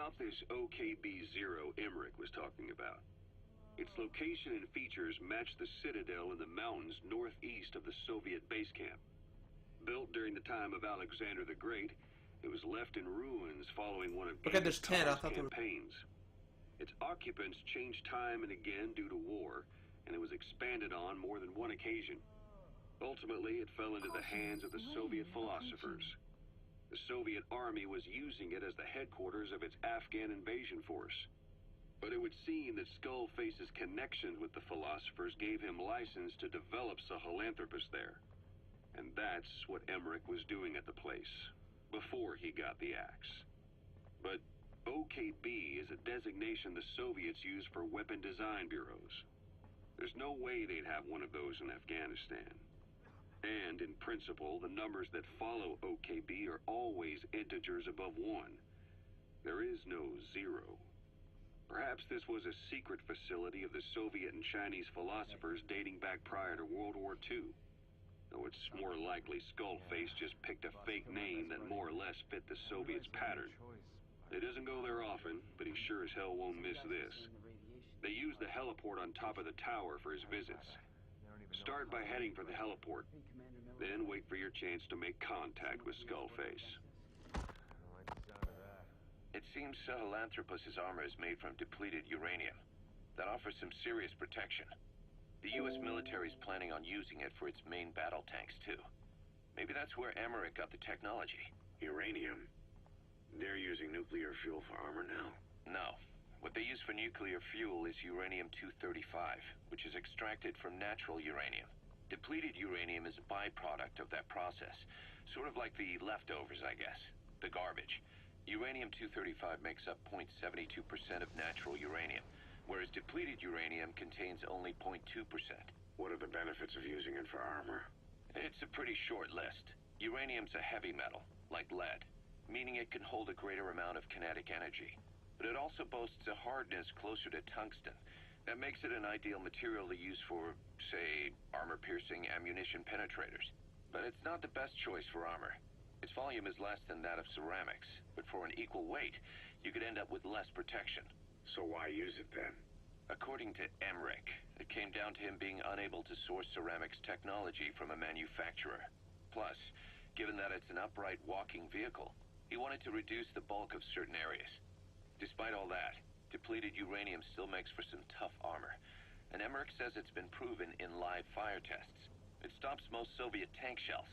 about this OKB-0 Emmerich was talking about. Its location and features match the citadel in the mountains northeast of the Soviet base camp. Built during the time of Alexander the Great, it was left in ruins following one of there's 10. I thought campaigns. Its occupants changed time and again due to war, and it was expanded on more than one occasion. Ultimately, it fell into the hands of the Soviet philosophers. The Soviet army was using it as the headquarters of its Afghan invasion force. But it would seem that Skullface's connection with the philosophers gave him license to develop Sahelanthropus there. And that's what Emmerich was doing at the place, before he got the axe. But OKB is a designation the Soviets use for weapon design bureaus. There's no way they'd have one of those in Afghanistan. And in principle, the numbers that follow OKB are always integers above 1. There is no 0. Perhaps this was a secret facility of the Soviet and Chinese philosophers dating back prior to World War II. Though it's more likely Skullface just picked a fake name that more or less fit the Soviets' pattern. He doesn't go there often, but he sure as hell won't miss this. They use the heliport on top of the tower for his visits. Start by heading for the heliport, then wait for your chance to make contact with Skullface. It seems Sahelanthropus' armor is made from depleted uranium. That offers some serious protection. The U.S. military is planning on using it for its main battle tanks, too. Maybe that's where Emmerich got the technology. Uranium? They're using nuclear fuel for armor now? No. What they use for nuclear fuel is uranium-235, which is extracted from natural uranium. Depleted uranium is a byproduct of that process. Sort of like the leftovers, I guess. The garbage. Uranium-235 makes up 0.72% of natural uranium, whereas depleted uranium contains only 0.2%. What are the benefits of using it for armor? It's a pretty short list. Uranium's a heavy metal, like lead, meaning it can hold a greater amount of kinetic energy. But it also boasts a hardness closer to tungsten. That makes it an ideal material to use for, say, armor-piercing ammunition penetrators. But it's not the best choice for armor. Its volume is less than that of ceramics, but for an equal weight, you could end up with less protection. So why use it then? According to Emmerich, it came down to him being unable to source ceramics technology from a manufacturer. Plus, given that it's an upright walking vehicle, he wanted to reduce the bulk of certain areas. Despite all that, depleted uranium still makes for some tough armor, and Emmerich says it's been proven in live fire tests. It stops most Soviet tank shells.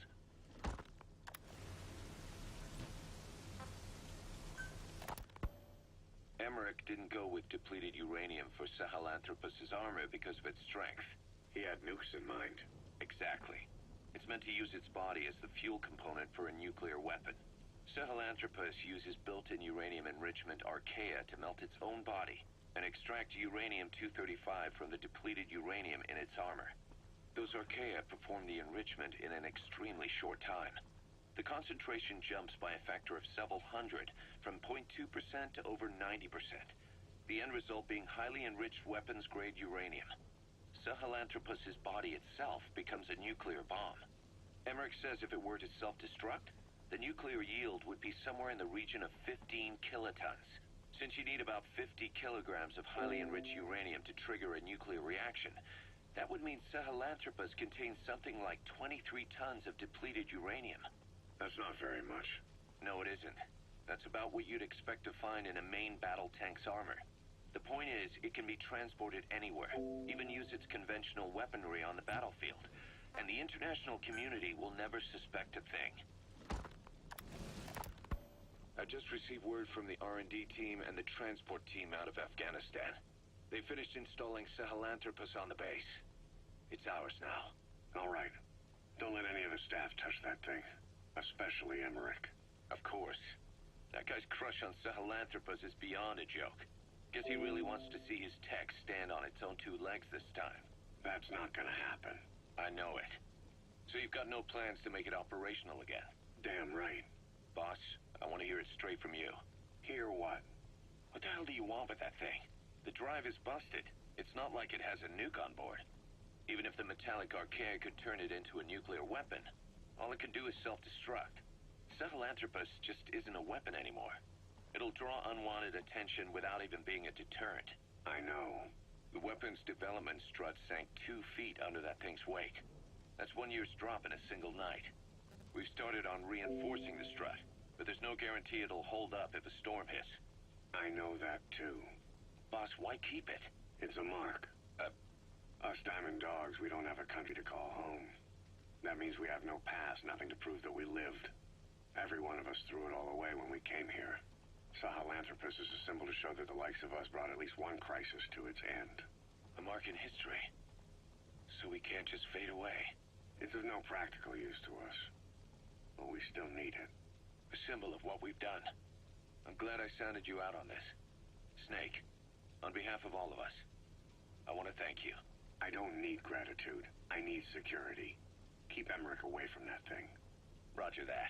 Emmerich didn't go with depleted uranium for Sahelanthropus' armor because of its strength. He had nukes in mind. Exactly. It's meant to use its body as the fuel component for a nuclear weapon. Sahelanthropus uses built-in uranium enrichment archaea to melt its own body and extract uranium-235 from the depleted uranium in its armor. Those archaea perform the enrichment in an extremely short time. The concentration jumps by a factor of several hundred, from 0.2% to over 90%. The end result being highly enriched weapons-grade uranium. Sahelanthropus' body itself becomes a nuclear bomb. Emmerich says if it were to self-destruct, the nuclear yield would be somewhere in the region of 15 kilotons. Since you need about 50 kilograms of highly enriched uranium to trigger a nuclear reaction, that would mean Sahelanthropus contains something like 23 tons of depleted uranium. That's not very much. No, it isn't. That's about what you'd expect to find in a main battle tank's armor. The point is, it can be transported anywhere, even use its conventional weaponry on the battlefield, and the international community will never suspect a thing. I just received word from the R&D team and the transport team out of Afghanistan. They finished installing Sahelanthropus on the base. It's ours now. All right. Don't let any of the staff touch that thing. Especially Emmerich. Of course. That guy's crush on Sahelanthropus is beyond a joke. Guess he really wants to see his tech stand on its own 2 legs this time. That's not gonna happen. I know it. So you've got no plans to make it operational again? Damn right. Boss, I want to hear it straight from you. Hear what? What the hell do you want with that thing? The drive is busted. It's not like it has a nuke on board. Even if the metallic archaea could turn it into a nuclear weapon, all it can do is self-destruct. Sahelanthropus just isn't a weapon anymore. It'll It'll draw unwanted attention without even being a deterrent. I know. The weapon's development strut sank 2 feet under that thing's wake. That's 1 year's drop in a single night. We've started on reinforcing the strut, but there's no guarantee it'll hold up if a storm hits. I know that, too. Boss, why keep it? It's a mark. Us Diamond Dogs, we don't have a country to call home. That means we have no past, nothing to prove that we lived. Every one of us threw it all away when we came here. Sahelanthropus is a symbol to show that the likes of us brought at least one crisis to its end. A mark in history. So we can't just fade away. It's of no practical use to us. But we still need it. A symbol of what we've done. I'm glad I sounded you out on this. Snake, on behalf of all of us, I want to thank you. I don't need gratitude. I need security. Keep Emmerich away from that thing. Roger that.